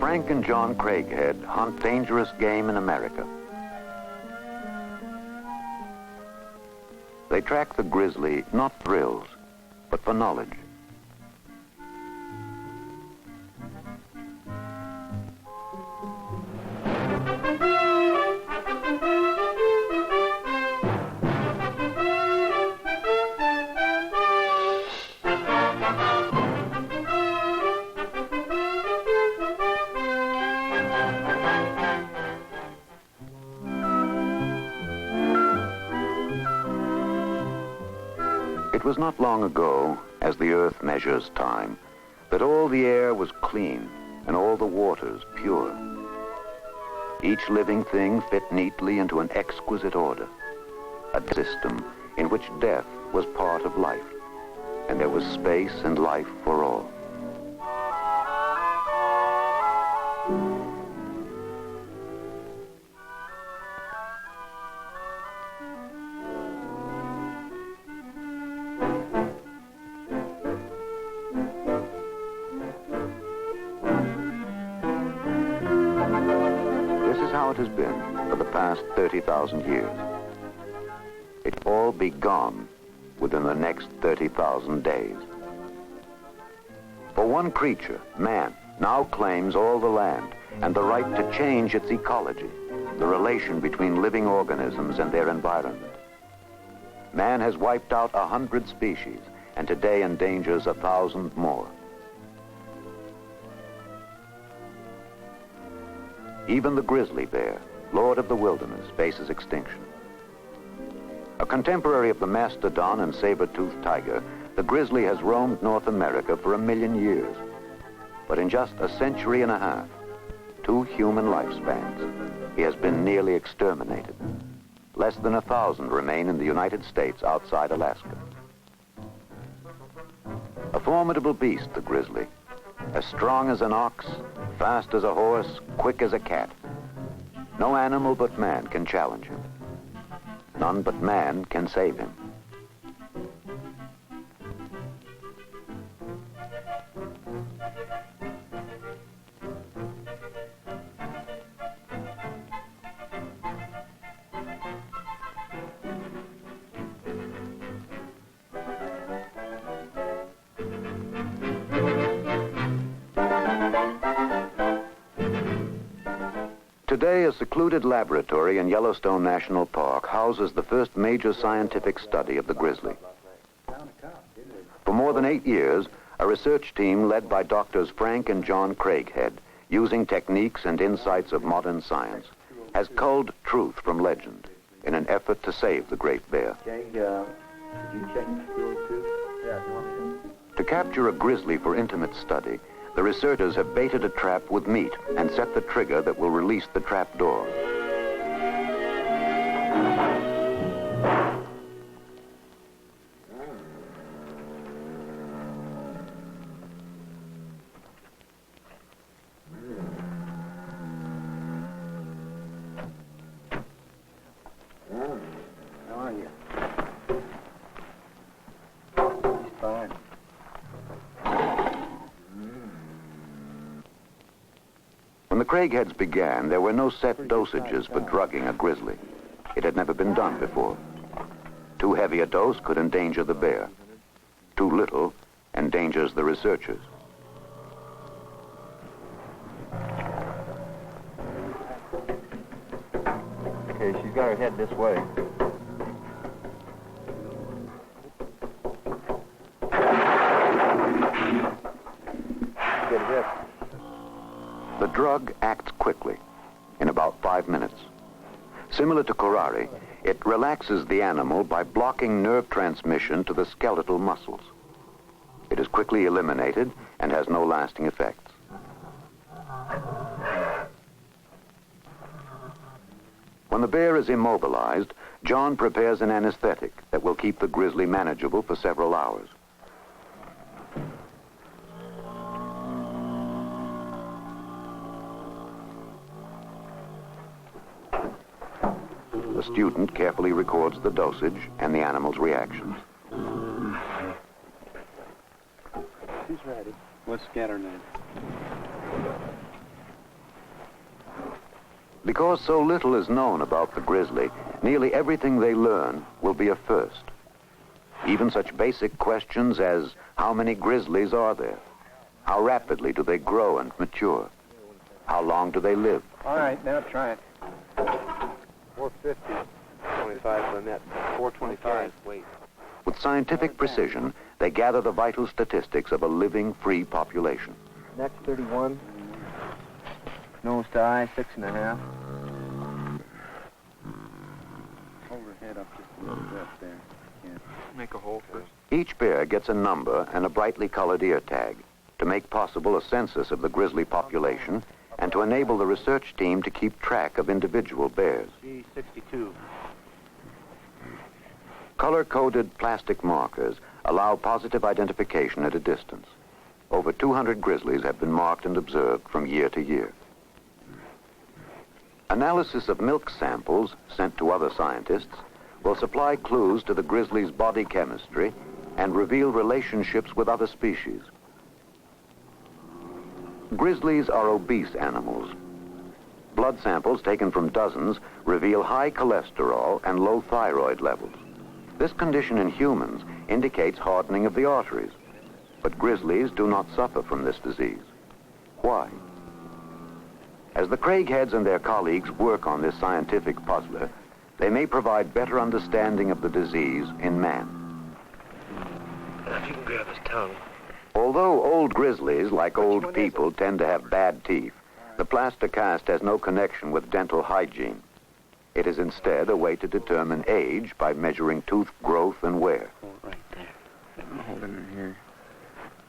Frank and John Craighead hunt dangerous game in America. They track the grizzly not thrills, but for knowledge. It was not long ago, as the earth measures time, that all the air was clean and all the waters pure. Each living thing fit neatly into an exquisite order, a system in which death was part of life, and there was space and life for all. How it has been for the past 30,000 years. It will all be gone within the next 30,000 days. For one creature, man, now claims all the land and the right to change its ecology, the relation between living organisms and their environment. Man has wiped out 100 species and today endangers 1,000 more. Even the grizzly bear, lord of the wilderness, faces extinction. A contemporary of the mastodon and saber-toothed tiger, the grizzly has roamed North America for 1 million years. But in just a century and a half, 2 human lifespans, he has been nearly exterminated. Less than 1,000 remain in the United States outside Alaska. A formidable beast, the grizzly, as strong as an ox, fast as a horse, quick as a cat. No animal but man can challenge him. None but man can save him. Today, a secluded laboratory in Yellowstone National Park houses the first major scientific study of the grizzly. For more than 8 years, a research team led by Doctors Frank and John Craighead, using techniques and insights of modern science, has culled truth from legend in an effort to save the great bear. Did you check the stool too? Yeah, if you want me to. To capture a grizzly for intimate study, the researchers have baited a trap with meat and set the trigger that will release the trap door. How are you? He's fine. When the Craigheads began, there were no set dosages for drugging a grizzly. It had never been done before. Too heavy a dose could endanger the bear. Too little endangers the researchers. Okay, she's got her head this way. Get it. The drug acts quickly, in about 5 minutes. Similar to curare, it relaxes the animal by blocking nerve transmission to the skeletal muscles. It is quickly eliminated and has no lasting effects. When the bear is immobilized, John prepares an anesthetic that will keep the grizzly manageable for several hours. The student carefully records the dosage and the animal's reactions. She's ready. What's scatter name? Because so little is known about the grizzly, nearly everything they learn will be a first. Even such basic questions as how many grizzlies are there? How rapidly do they grow and mature? How long do they live? All right, now try it. 450. 25 for the net. 425. Wait. With scientific precision, they gather the vital statistics of a living, free population. Next 31. Nose to eye, 6.5. Hold her head up just a little bit there. Yeah. Make a hole first. Each bear gets a number and a brightly colored ear tag to make possible a census of the grizzly population and to enable the research team to keep track of individual bears. G62. Color-coded plastic markers allow positive identification at a distance. Over 200 grizzlies have been marked and observed from year to year. Analysis of milk samples sent to other scientists will supply clues to the grizzly's body chemistry and reveal relationships with other species. Grizzlies are obese animals. Blood samples taken from dozens reveal high cholesterol and low thyroid levels. This condition in humans indicates hardening of the arteries, but grizzlies do not suffer from this disease. Why? As the Craigheads and their colleagues work on this scientific puzzler, they may provide better understanding of the disease in man. If you can grab his tongue. Although old grizzlies, like old people, tend to have bad teeth, the plaster cast has no connection with dental hygiene. It is instead a way to determine age by measuring tooth growth and wear. Right there. I'm holding her here.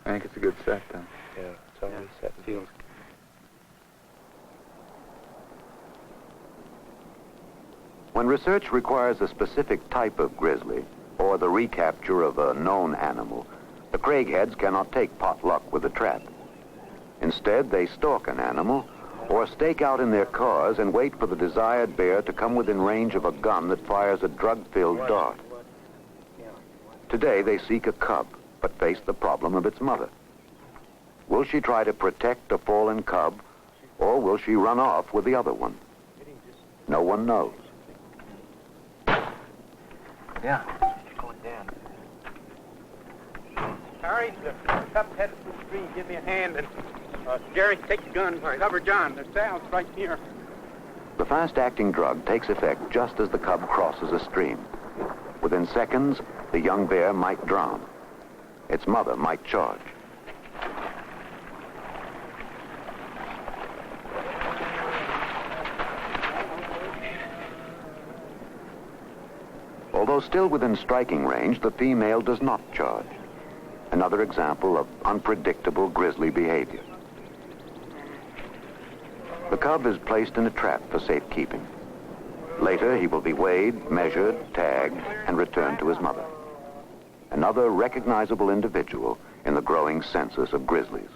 I think it's a good set, though. Yeah, it's already set. Feels. When research requires a specific type of grizzly or the recapture of a known animal, the Craigheads cannot take pot luck with a trap. Instead, they stalk an animal or stake out in their cars and wait for the desired bear to come within range of a gun that fires a drug-filled dart. Today, they seek a cub, but face the problem of its mother. Will she try to protect a fallen cub, or will she run off with the other one? No one knows. Yeah, going down. Harry, the cub's headed to the stream. Give me a hand. And Jerry, take the gun. Cover John. The sound's right here. The fast-acting drug takes effect just as the cub crosses a stream. Within seconds, the young bear might drown. Its mother might charge. Although still within striking range, the female does not charge. Another example of unpredictable grizzly behavior. The cub is placed in a trap for safekeeping. Later, he will be weighed, measured, tagged, and returned to his mother. Another recognizable individual in the growing census of grizzlies.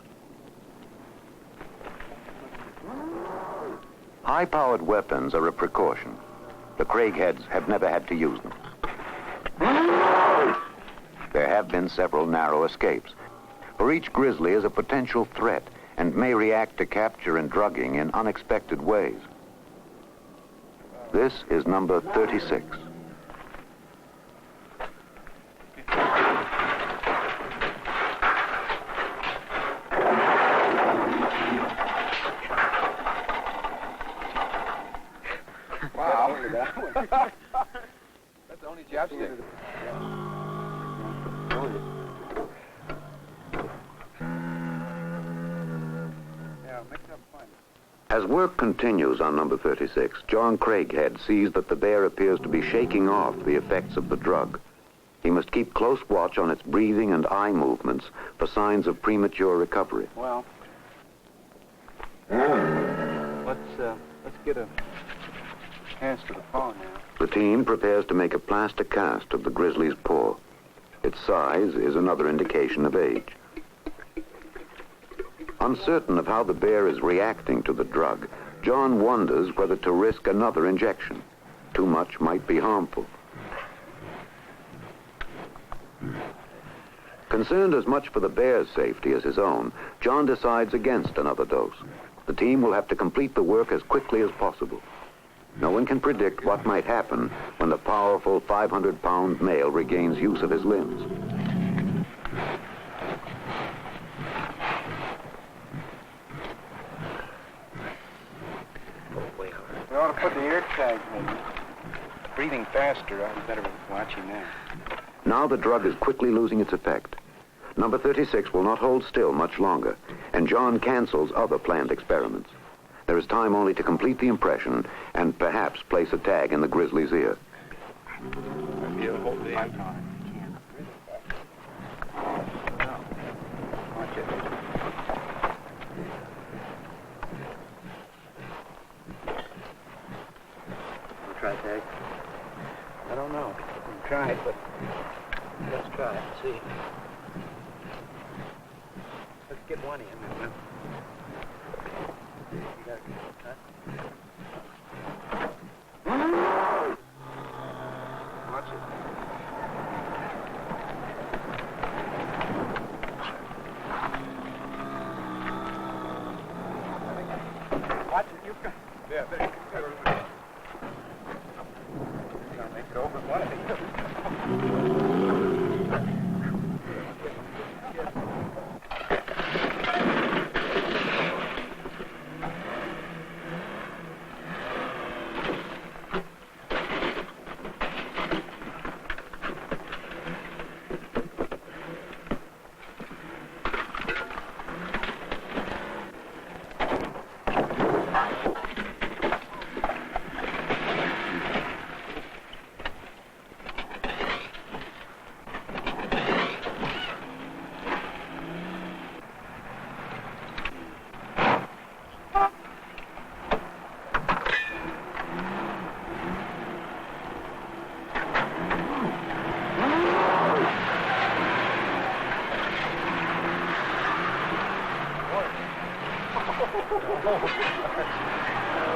High-powered weapons are a precaution. The Craigheads have never had to use them. There have been several narrow escapes. For each grizzly is a potential threat and may react to capture and drugging in unexpected ways. This is number 36. Wow. That's the only chapstick. As work continues on number 36, John Craighead sees that the bear appears to be shaking off the effects of the drug. He must keep close watch on its breathing and eye movements for signs of premature recovery. Well, let's get a cast of the paw now. The team prepares to make a plaster cast of the grizzly's paw. Its size is another indication of age. Uncertain of how the bear is reacting to the drug, John wonders whether to risk another injection. Too much might be harmful. Concerned as much for the bear's safety as his own, John decides against another dose. The team will have to complete the work as quickly as possible. No one can predict what might happen when the powerful 500-pound male regains use of his limbs. We ought to put the ear tags maybe. Breathing faster. I'd better watch him now. Now the drug is quickly losing its effect. Number 36 will not hold still much longer, and John cancels other planned experiments. There is time only to complete the impression and perhaps place a tag in the grizzly's ear. Watch it. We'll try tag. I don't know. We can try it, but Let's try it and see. let's get one in. You got Watch it. Watch it. You can. Yeah, there you go. Gonna make it over one of these.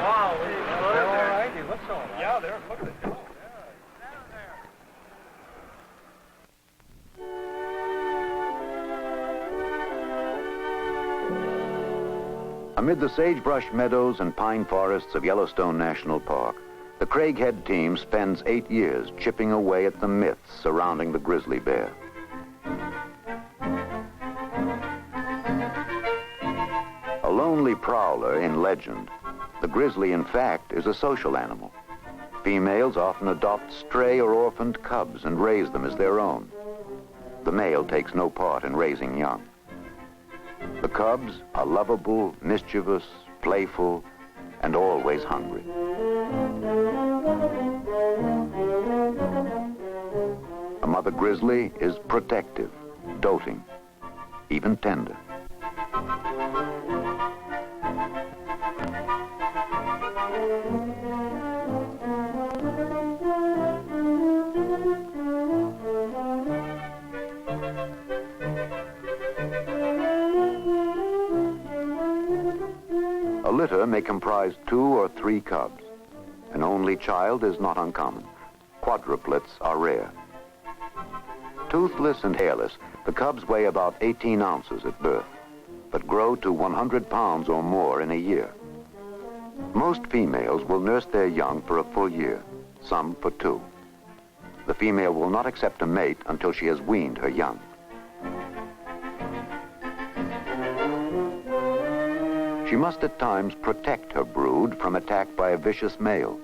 Wow, they're all right. He looks all right. Yeah, there. Look at it go. Amid the sagebrush meadows and pine forests of Yellowstone National Park, the Craighead team spends 8 years chipping away at the myths surrounding the grizzly bear. A lonely prowler in legend, the grizzly, in fact, is a social animal. Females often adopt stray or orphaned cubs and raise them as their own. The male takes no part in raising young. The cubs are lovable, mischievous, playful, and always hungry. A mother grizzly is protective, doting, even tender. A litter may comprise 2 or 3 cubs. An only child is not uncommon. Quadruplets are rare. Toothless and hairless, the cubs weigh about 18 ounces at birth, but grow to 100 pounds or more in a year. Most females will nurse their young for a full year, some for 2. The female will not accept a mate until she has weaned her young. She must at times protect her brood from attack by a vicious male.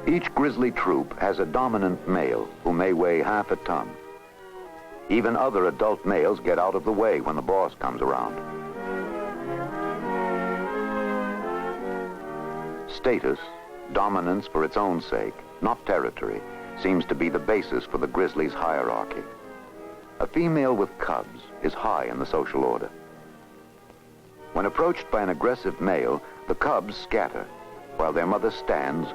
Each grizzly troop has a dominant male who may weigh half a ton. Even other adult males get out of the way when the boss comes around. Status, dominance for its own sake, not territory, seems to be the basis for the grizzly's hierarchy. A female with cubs is high in the social order. When approached by an aggressive male, the cubs scatter, while their mother stands,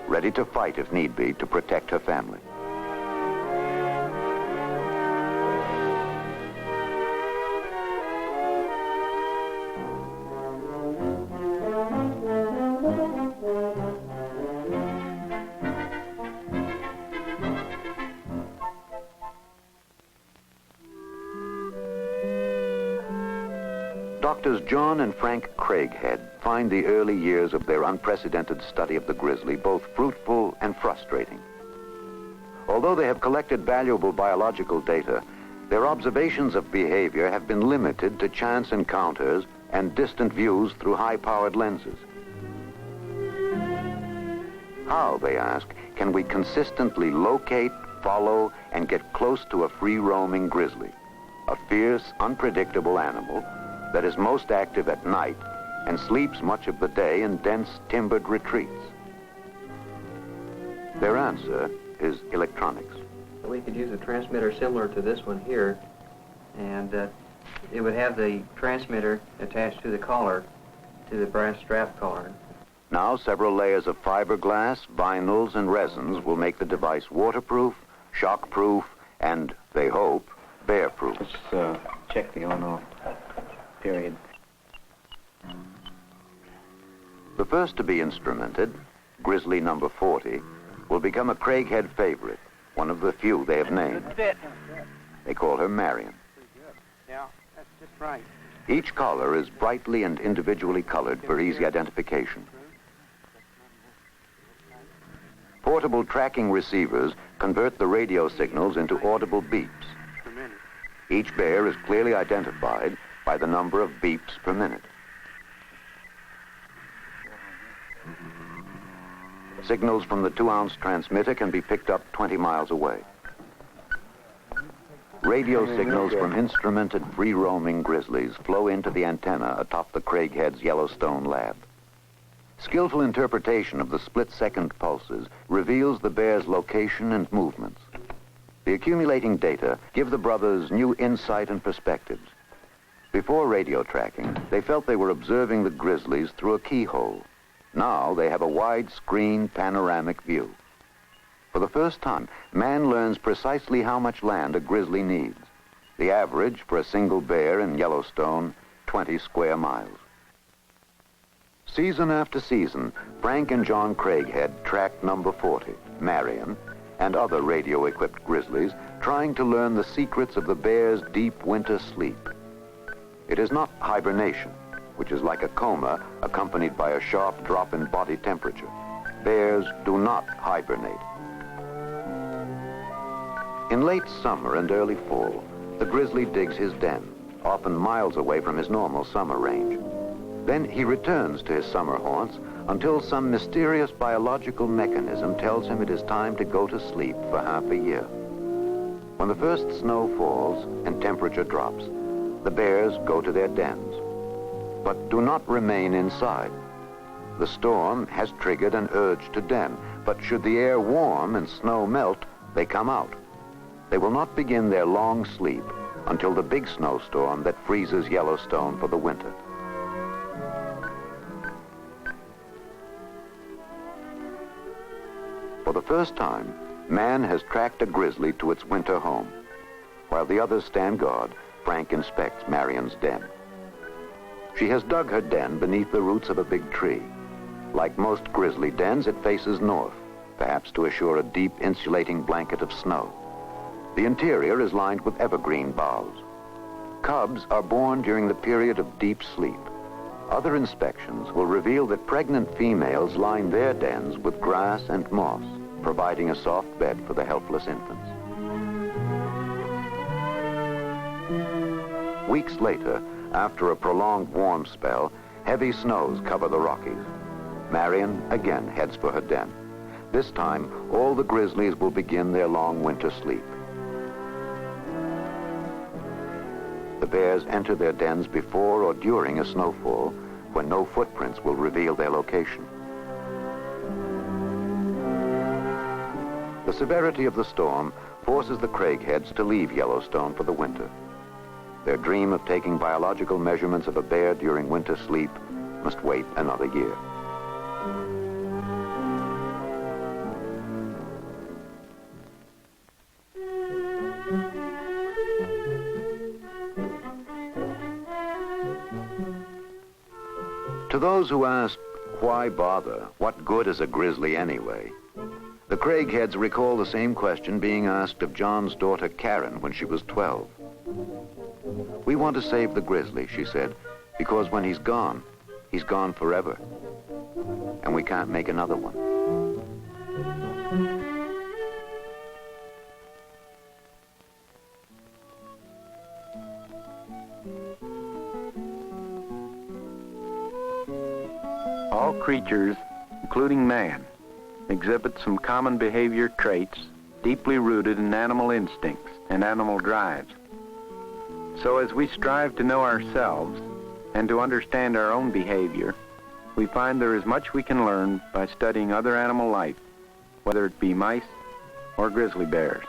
ready to fight if need be, to protect her family. Doctors John and Frank Craighead find the early years of their unprecedented study of the grizzly both fruitful and frustrating. Although they have collected valuable biological data, their observations of behavior have been limited to chance encounters and distant views through high-powered lenses. How, they ask, can we consistently locate, follow, and get close to a free-roaming grizzly, a fierce, unpredictable animal that is most active at night and sleeps much of the day in dense, timbered retreats? Their answer is electronics. We could use a transmitter similar to this one here, and it would have the transmitter attached to the collar, to the brass strap collar. Now, several layers of fiberglass, vinyls, and resins will make the device waterproof, shockproof, and, they hope, bear-proof. Let's check the on-off period. The first to be instrumented, Grizzly number 40, will become a Craighead favorite, one of the few they have named. Good fit. They call her Marion. Pretty good. Yeah, that's just right. Each collar is brightly and individually colored for easy identification. Portable tracking receivers convert the radio signals into audible beeps. Per minute. Each bear is clearly identified by the number of beeps per minute. Signals from the 2-ounce transmitter can be picked up 20 miles away. Radio signals from instrumented free-roaming grizzlies flow into the antenna atop the Craighead's Yellowstone lab. Skillful interpretation of the split-second pulses reveals the bear's location and movements. The accumulating data give the brothers new insight and perspectives. Before radio tracking, they felt they were observing the grizzlies through a keyhole. Now they have a wide-screen panoramic view. For the first time, man learns precisely how much land a grizzly needs. The average for a single bear in Yellowstone, 20 square miles. Season after season, Frank and John Craighead tracked number 40, Marion, and other radio-equipped grizzlies, trying to learn the secrets of the bear's deep winter sleep. It is not hibernation, which is like a coma accompanied by a sharp drop in body temperature. Bears do not hibernate. In late summer and early fall, the grizzly digs his den, often miles away from his normal summer range. Then he returns to his summer haunts until some mysterious biological mechanism tells him it is time to go to sleep for half a year. When the first snow falls and temperature drops, the bears go to their dens, but do not remain inside. The storm has triggered an urge to den, but should the air warm and snow melt, they come out. They will not begin their long sleep until the big snowstorm that freezes Yellowstone for the winter. For the first time, man has tracked a grizzly to its winter home. While the others stand guard, Frank inspects Marion's den. She has dug her den beneath the roots of a big tree. Like most grizzly dens, it faces north, perhaps to assure a deep insulating blanket of snow. The interior is lined with evergreen boughs. Cubs are born during the period of deep sleep. Other inspections will reveal that pregnant females line their dens with grass and moss, providing a soft bed for the helpless infants. Weeks later, after a prolonged warm spell, heavy snows cover the Rockies. Marion again heads for her den. This time, all the grizzlies will begin their long winter sleep. The bears enter their dens before or during a snowfall, when no footprints will reveal their location. The severity of the storm forces the Craigheads to leave Yellowstone for the winter. Their dream of taking biological measurements of a bear during winter sleep must wait another year. To those who ask, why bother? What good is a grizzly anyway? The Craigheads recall the same question being asked of John's daughter Karen when she was 12. We want to save the grizzly, she said, Because when he's gone forever. And we can't make another one. All creatures, including man, exhibit some common behavior traits deeply rooted in animal instincts and animal drives. So as we strive to know ourselves and to understand our own behavior, we find there is much we can learn by studying other animal life, whether it be mice or grizzly bears.